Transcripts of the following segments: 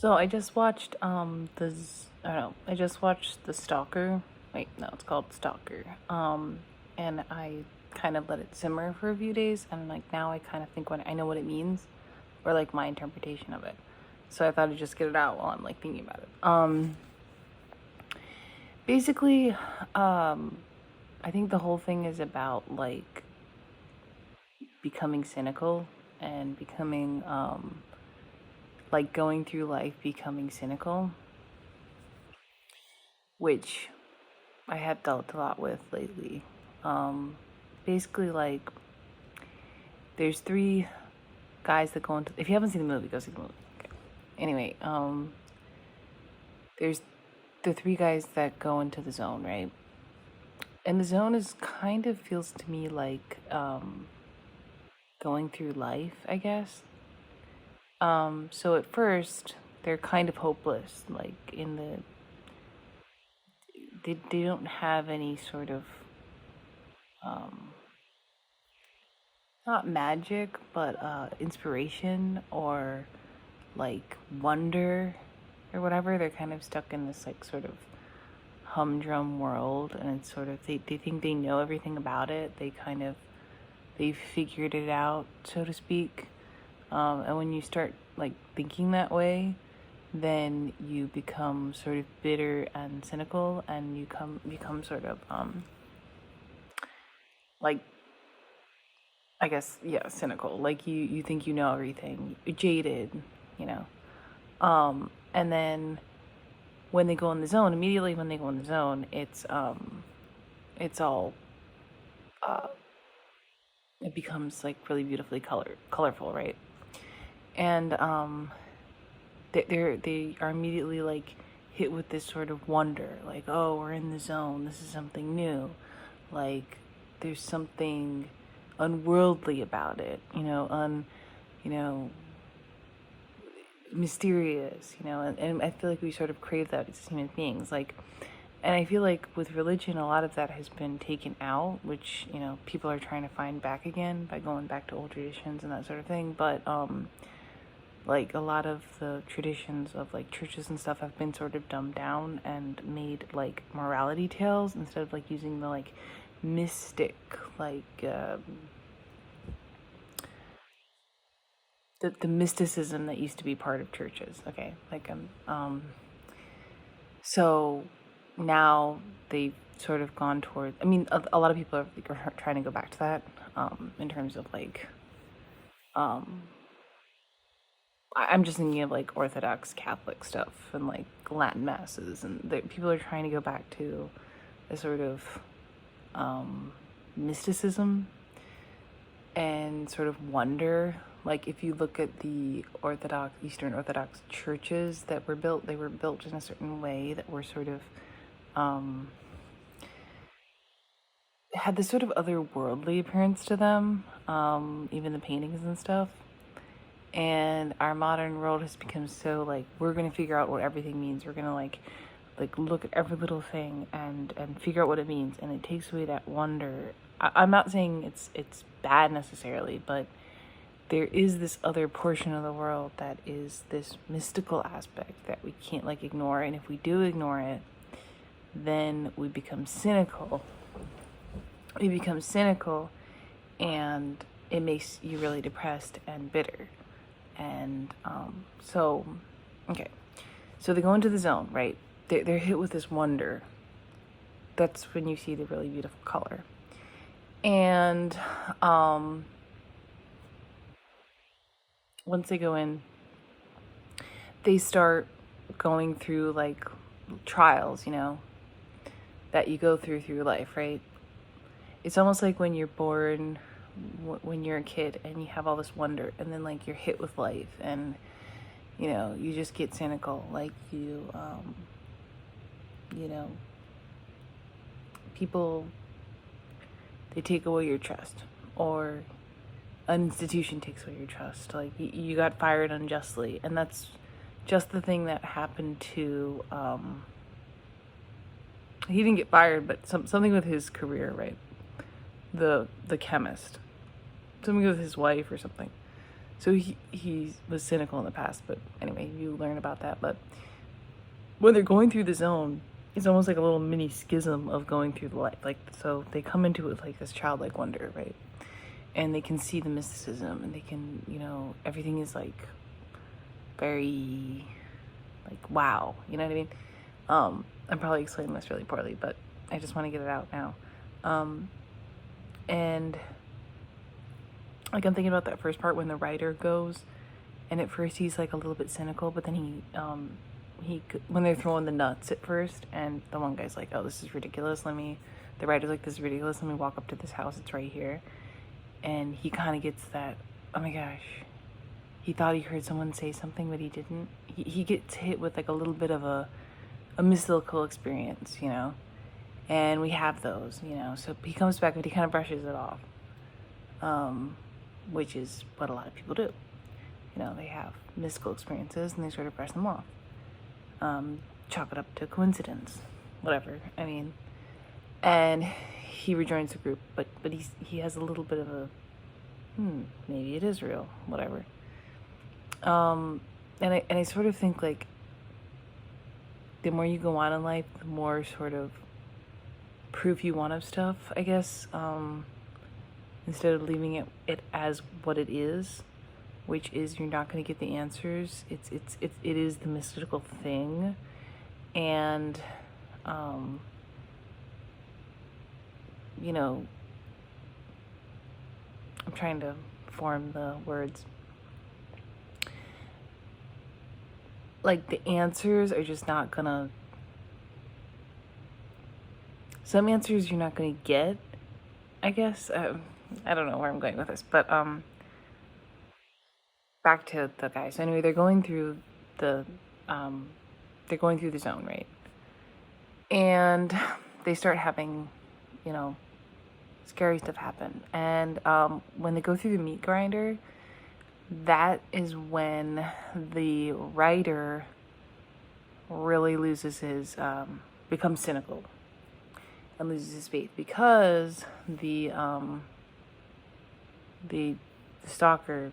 So I just watched I don't know, I just watched the Stalker. Wait, no, it's called Stalker. And I kind of let it simmer for a few days, and like now I kind of think when I know what it means, or like my interpretation of it. So I thought I'd just get it out while I'm like thinking about it. Basically, I think the whole thing is about like becoming cynical and becoming like going through life becoming cynical, which I have dealt a lot with lately. Um, Basically, like, there's three guys that go into. If you haven't seen the movie, go see the movie. Okay. Anyway, there's the three guys that go into the zone, right? And the zone is kind of feels to me like going through life, I guess. So at first, they're kind of hopeless, like in the they don't have any sort of um, not magic, but inspiration or like wonder or whatever. They're kind of stuck in this like sort of humdrum world, and it's sort of they think they know everything about it. They've figured it out, so to speak. And when you start like thinking that way, then you become sort of bitter and cynical, and you become sort of like I guess, yeah, cynical. Like you think you know everything, jaded, you know. And then when they go in the zone, immediately when they go in the zone, it's all uh, it becomes like really beautifully colorful, right? And they are immediately like hit with this sort of wonder, like, oh, we're in the zone. This is something new. Like there's something unworldly about it, you know, mysterious, and I feel like we sort of crave that as human beings. Like, and I feel like with religion, a lot of that has been taken out, which, people are trying to find back again by going back to old traditions and that sort of thing. But, like, a lot of the traditions of, like, churches and stuff have been sort of dumbed down and made, like, morality tales instead of, like, using the, like, mystic, like, the mysticism that used to be part of churches. Okay, like so now they've sort of gone toward. I mean, a lot of people are trying to go back to that, in terms of like, um, I'm just thinking of like Orthodox Catholic stuff and like Latin masses, and people are trying to go back to a sort of mysticism and sort of wonder. Like if you look at the Eastern Orthodox churches that were built, they were built in a certain way that were sort of had this sort of otherworldly appearance to them, even the paintings and stuff. And our modern world has become so like we're gonna figure out what everything means. We're gonna like look at every little thing and figure out what it means, and it takes away that wonder. I'm not saying it's bad necessarily, but there is this other portion of the world that is this mystical aspect that we can't like ignore, and if we do ignore it, then we become cynical. And it makes you really depressed and bitter. And so okay, so they go into the zone, right? They're hit with this wonder. That's when you see the really beautiful color. And once they go in, they start going through like trials, that you go through life, right? It's almost like when you're born, when you're a kid and you have all this wonder, and then like you're hit with life, and you just get cynical. Like people, they take away your trust, or an institution takes away your trust. Like you got fired unjustly, and that's just the thing that happened to. He didn't get fired, but something with his career, right? The chemist, something with his wife or something. So he was cynical in the past, but anyway, you learn about that. But when they're going through the zone, it's almost like a little mini schism of going through the life. Like, so they come into it like this childlike wonder, right? And they can see the mysticism, and they can, everything is like very, like, wow. You know what I mean? I'm probably explaining this really poorly, but I just want to get it out now. And like, I'm thinking about that first part when the writer goes, and at first he's like a little bit cynical, but then he when they're throwing the nuts at first, and the one guy's like, oh, this is ridiculous, the writer's like, this is ridiculous, let me walk up to this house, it's right here. And he kind of gets that, oh my gosh, he thought he heard someone say something, but he didn't. He gets hit with like a little bit of a mystical experience, and we have those, so he comes back, but he kind of brushes it off, which is what a lot of people do. They have mystical experiences and they sort of brush them off, chalk it up to coincidence, whatever. I mean, and he rejoins the group, but he has a little bit of a maybe it is real, whatever. And I sort of think, like, the more you go on in life, the more sort of proof you want of stuff, I guess, instead of leaving it as what it is, which is you're not going to get the answers. It is the mystical thing, and I'm trying to form the words. Like, the answers are just not gonna. Some answers you're not gonna get, I guess. I don't know where I'm going with this, but back to the guy. So anyway, they're going through the zone, right? And they start having, scary stuff happen. And when they go through the meat grinder, that is when the writer really loses his, becomes cynical and loses his faith, because the stalker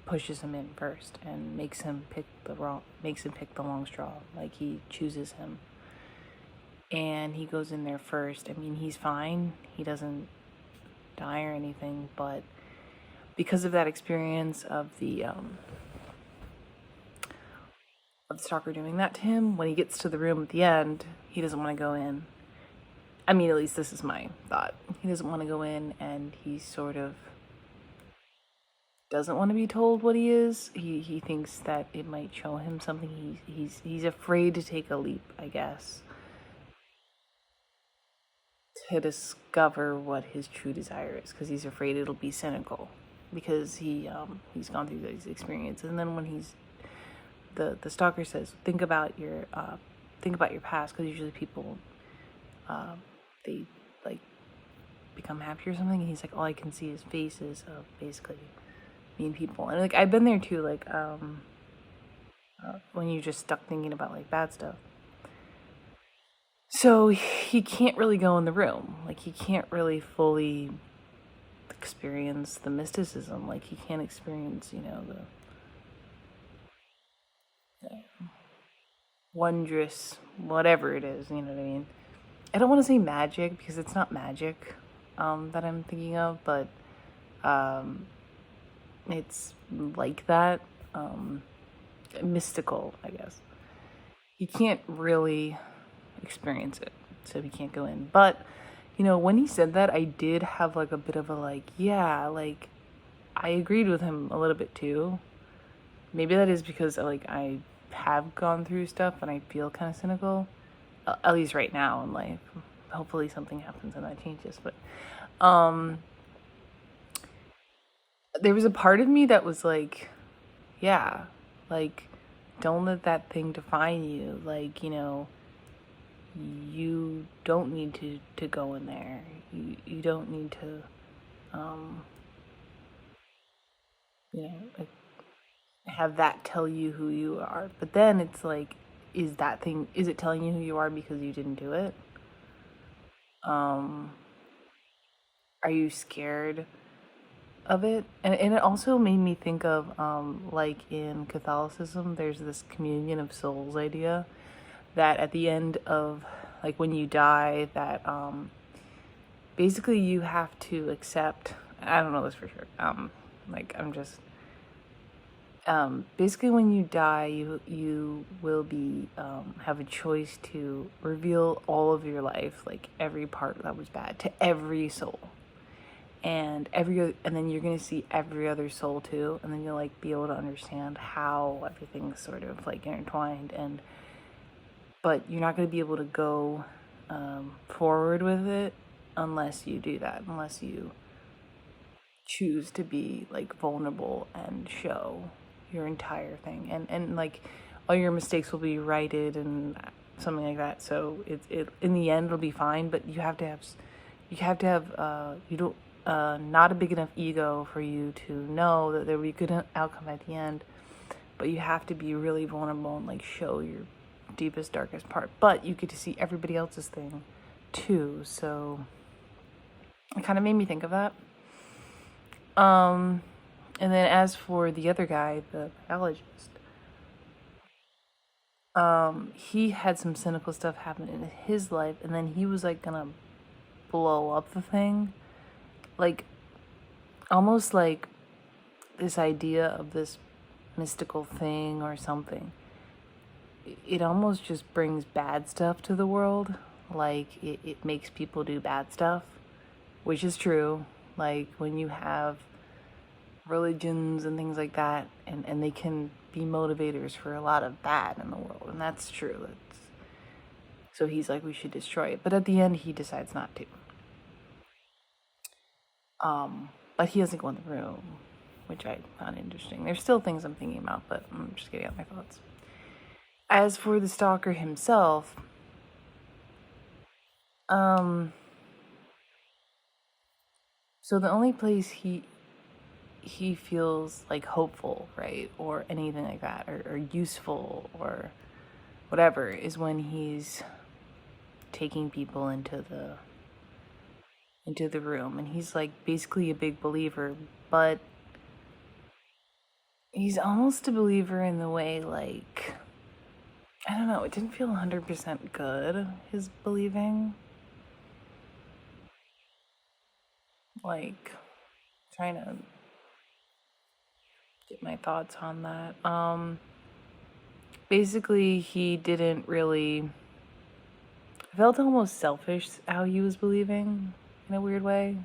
pushes him in first and makes him pick the long straw. Like, he chooses him, and he goes in there first. I mean, he's fine. He doesn't die or anything, but because of that experience of the stalker doing that to him, when he gets to the room at the end, he doesn't want to go in. I mean, at least this is my thought. He doesn't want to go in, and he sort of doesn't want to be told what he is. He thinks that it might show him something. He's afraid to take a leap, I guess, to discover what his true desire is, because he's afraid it'll be cynical, because he's gone through these experiences. And then when the stalker says, think about your past, because usually people they like become happy or something, and he's like, all I can see is faces of basically mean people. And like, I've been there too, like when you're just stuck thinking about like bad stuff. So he can't really go in the room. Like, he can't really fully experience the mysticism. Like, he can't experience, the wondrous, whatever it is, you know what I mean? I don't want to say magic, because it's not magic that I'm thinking of, but it's like that, mystical, I guess. He can't really experience it, so he can't go in. But, when he said that, I did have like a bit of a like, yeah, like, I agreed with him a little bit too. Maybe that is because like I have gone through stuff and I feel kind of cynical, at least right now in life. Hopefully something happens and that changes, but there was a part of me that was like, yeah, like, don't let that thing define you. Like, you don't need to go in there. You don't need to like, have that tell you who you are. But then it's like, is it telling you who you are because you didn't do it? Are you scared of it. And it also made me think of, like in Catholicism, there's this communion of souls idea that at the end of, like when you die, that basically you have to accept, I don't know this for sure, like I'm just, basically when you die, you will be, have a choice to reveal all of your life, like every part that was bad, to every soul. And then you're gonna see every other soul too, and then you'll like be able to understand how everything's sort of like intertwined. But you're not gonna be able to go forward with it unless you do that, unless you choose to be like vulnerable and show your entire thing, and like all your mistakes will be righted and something like that. So it in the end it'll be fine, but you don't not a big enough ego for you to know that there will be a good outcome at the end, but you have to be really vulnerable and like show your deepest, darkest part. But you get to see everybody else's thing too, so it kind of made me think of that. And then as for the other guy, the biologist, he had some cynical stuff happen in his life, and then he was like gonna blow up the thing, like almost like this idea of this mystical thing or something. It almost just brings bad stuff to the world. Like it makes people do bad stuff, which is true. Like when you have religions and things like that, and they can be motivators for a lot of bad in the world, and that's true. So he's like, we should destroy it, but at the end he decides not to. But he doesn't go in the room, which I found interesting. There's still things I'm thinking about, but I'm just getting out my thoughts. As for the stalker himself, so the only place he feels like hopeful, right, or anything like that, or useful or whatever, is when he's taking people into the room, and he's like basically a big believer, but he's almost a believer in the way, like, I don't know, it didn't feel 100% good, his believing. Like, trying to get my thoughts on that. Basically, he didn't really. I felt almost selfish how he was believing in a weird way.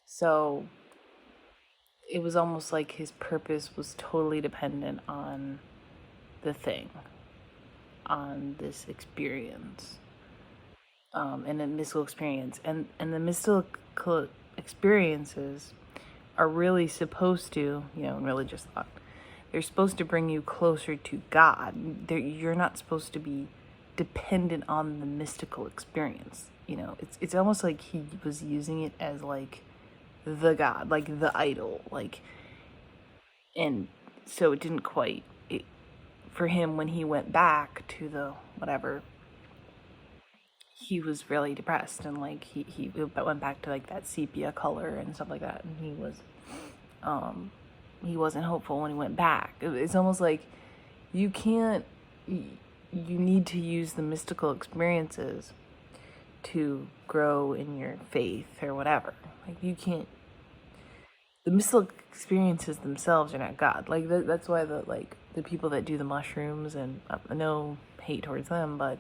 So it was almost like his purpose was totally dependent on the thing, on this experience, and a mystical experience. And the mystical experiences are really supposed to, in religious thought, they're supposed to bring you closer to God. You're not supposed to be dependent on the mystical experience. It's almost like he was using it as like the God, like the idol, like, and so it didn't quite. For him, when he went back to the whatever, he was really depressed, and like he went back to like that sepia color and stuff like that, and he wasn't hopeful when he went back. It's almost like you need to use the mystical experiences to grow in your faith or whatever. Like you can't. The mystical experiences themselves are not God. Like that's why the people that do the mushrooms, and no hate towards them, but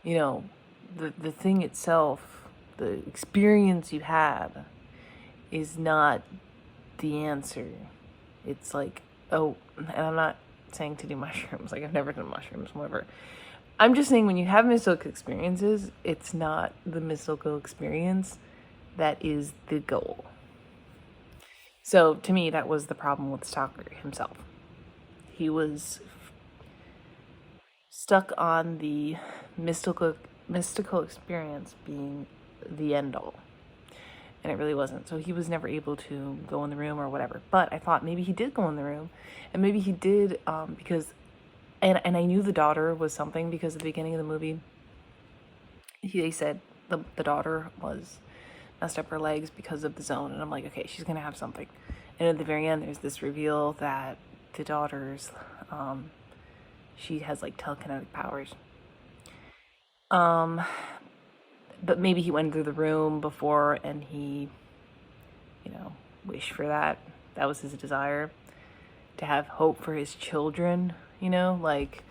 the thing itself, the experience you have, is not the answer. It's like, oh, and I'm not saying to do mushrooms. Like I've never done mushrooms, whatever. I'm just saying when you have mystical experiences, it's not the mystical experience that is the goal. So to me, that was the problem with Stalker himself. He was stuck on the mystical experience being the end all, and it really wasn't. So he was never able to go in the room or whatever. But I thought maybe he did go in the room, and maybe he did because, and I knew the daughter was something, because at the beginning of the movie, they said the daughter was messed up her legs because of the zone, and I'm like, okay, she's gonna have something. And at the very end, there's this reveal that the daughter's, she has like telekinetic powers. Um, but maybe he went through the room before and he, wished for that. That was his desire, to have hope for his children, like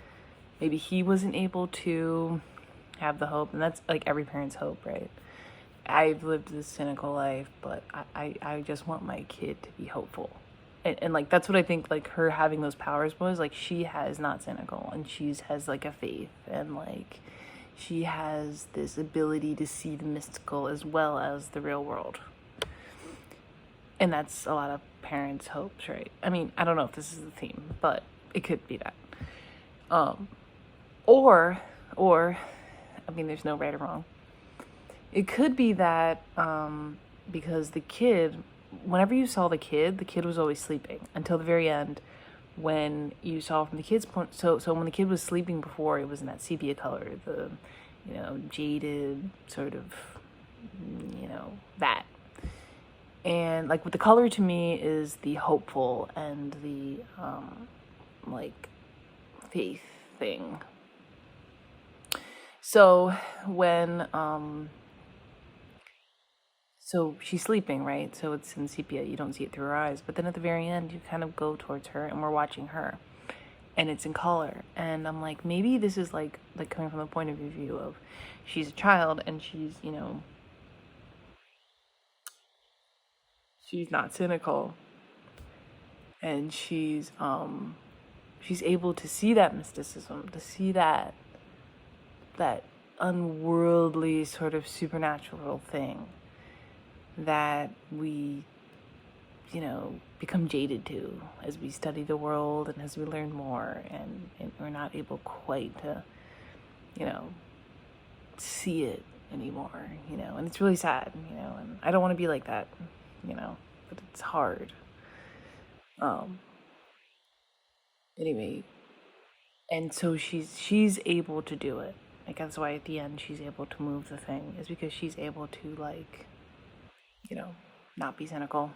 maybe he wasn't able to have the hope, and that's like every parent's hope, right? I've lived this cynical life, but I just want my kid to be hopeful. And like that's what I think like her having those powers was like. She has not cynical, and she's has like a faith, and like she has this ability to see the mystical as well as the real world. And that's a lot of parents' hopes, right? I mean, I don't know if this is the theme, but it could be that. Um, or, I mean, there's no right or wrong. It could be that because the kid, whenever you saw the kid was always sleeping until the very end, when you saw from the kid's point. So when the kid was sleeping before, it was in that sepia color, the jaded sort of, that. And like with the color to me is the hopeful and the like faith thing. So when so she's sleeping, right? So it's in sepia, you don't see it through her eyes. But then at the very end, you kind of go towards her and we're watching her. And it's in color. And I'm like, maybe this is like coming from the point of view of she's a child and she's, she's not cynical. And she's able to see that mysticism, to see that unworldly sort of supernatural thing that we become jaded to as we study the world and as we learn more, and we're not able quite to see it anymore, and it's really sad, and I don't want to be like that, but it's hard. um anyway, and so she's able to do it. Like that's why at the end she's able to move the thing, is because she's able to like not be cynical.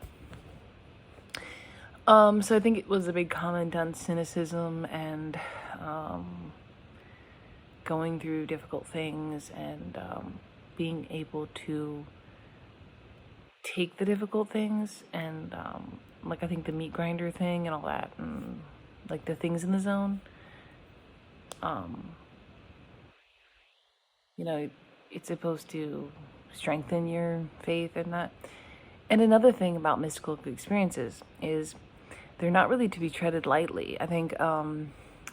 So I think it was a big comment on cynicism and going through difficult things, and being able to take the difficult things, and like I think the meat grinder thing and all that, and like the things in the zone, it's supposed to strengthen your faith in that. And another thing about mystical experiences is they're not really to be treaded lightly. I think a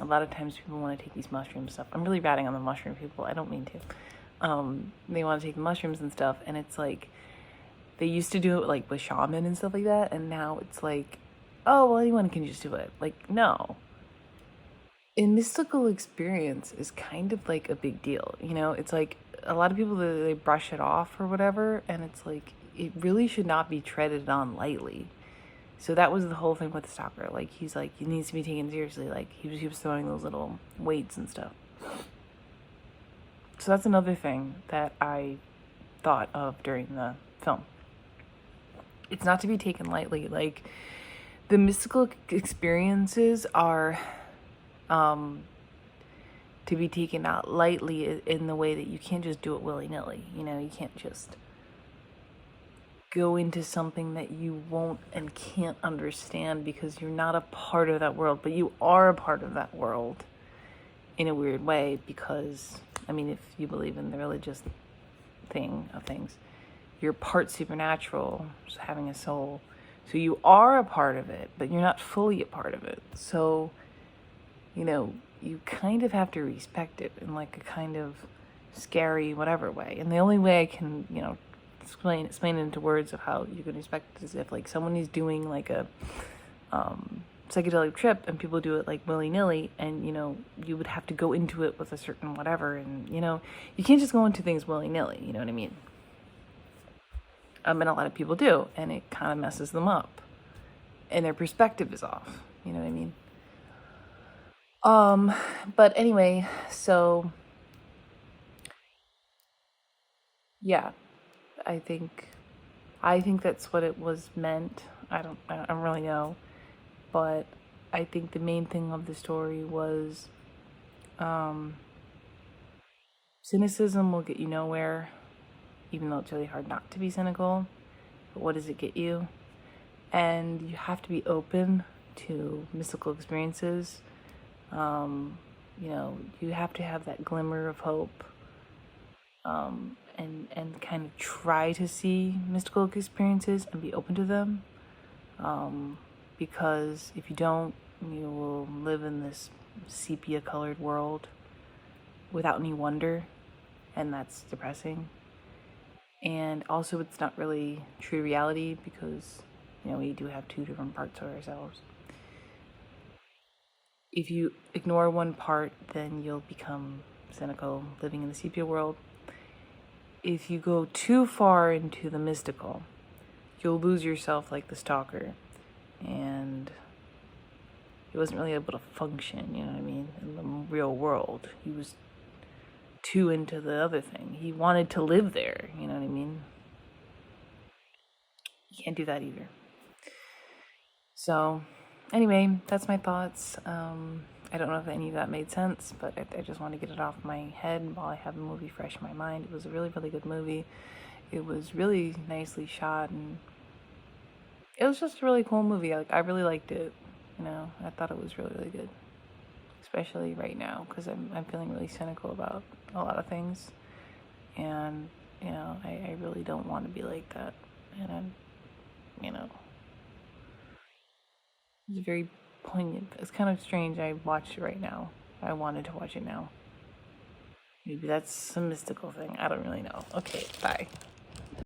lot of times people want to take these mushrooms stuff. I'm really ratting on the mushroom people. I don't mean to. They want to take the mushrooms and stuff, and it's like they used to do it like with shaman and stuff like that, and now it's like, oh well, anyone can just do it. Like no, a mystical experience is kind of like a big deal. It's like a lot of people they brush it off or whatever, and it's like it really should not be treaded on lightly. So that was the whole thing with the Stalker. Like he's like, he needs to be taken seriously. Like he was throwing those little weights and stuff. So that's another thing that I thought of during the film. It's not to be taken lightly. Like the mystical experiences are to be taken out lightly in the way that you can't just do it willy-nilly. You can't just go into something that you won't and can't understand because you're not a part of that world, but you are a part of that world in a weird way, because I mean, if you believe in the religious thing of things, you're part supernatural, just having a soul, so you are a part of it, but you're not fully a part of it. So you kind of have to respect it in like a kind of scary whatever way. And the only way I can explain it into words of how you can respect it is if like someone is doing like a psychedelic trip and people do it like willy-nilly, and you would have to go into it with a certain whatever, and you can't just go into things willy-nilly, you know what I mean? And a lot of people do, and it kind of messes them up and their perspective is off, you know what I mean? But anyway, so Yeah, I think I think that's what it was meant. I don't really know, but I think the main thing of the story was um, cynicism will get you nowhere, even though it's really hard not to be cynical. But what does it get you? And you have to be open to mystical experiences. You have to have that glimmer of hope, and kind of try to see mystical experiences and be open to them. Because if you don't, you will live in this sepia colored world without any wonder, and that's depressing. And also, it's not really true reality because, we do have two different parts of ourselves. If you ignore one part, then you'll become cynical, living in the sepia world. If you go too far into the mystical, you'll lose yourself like the Stalker. And he wasn't really able to function, you know what I mean, in the real world. He was too into the other thing. He wanted to live there, you know what I mean? You can't do that either. So, anyway, that's my thoughts. I don't know if any of that made sense, but I just want to get it off my head while I have the movie fresh in my mind. It was a really, really good movie. It was really nicely shot, and it was just a really cool movie. I really liked it. I thought it was really, really good, especially right now because I'm feeling really cynical about a lot of things, and I really don't want to be like that, and you know it's very poignant. It's kind of strange. I watched it right now. I wanted to watch it now. Maybe that's some mystical thing. I don't really know. Okay, bye.